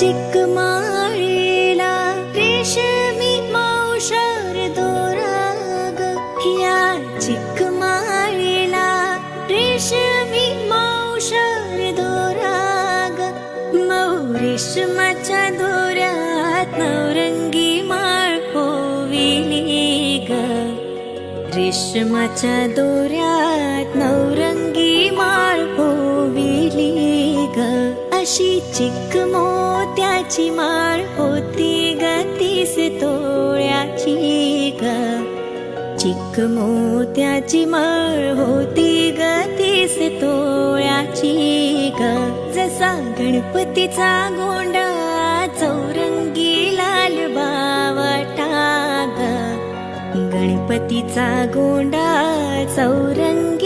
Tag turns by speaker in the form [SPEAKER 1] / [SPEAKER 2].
[SPEAKER 1] चिक माळेला रेशमी मावशर दोराग, या चिक माळेला रेशमी मावशर दोराग, मऊ रेशमाच्या दोऱ्यात नवरंगी माळ ओविली ग, रेशमाच्या दोऱ्यात नवरंगी माळ ओविली ग, अशी चिक मोत्याची माळ होती ग 30 तोळ्याची ग, चिक मोत्याची माळ होती ग 30 तोळ्याची ग, जसा गणपतीचा गोंडा चौरंगी लाल बावटा ग, गणपतीचा गोंडा चौरंगी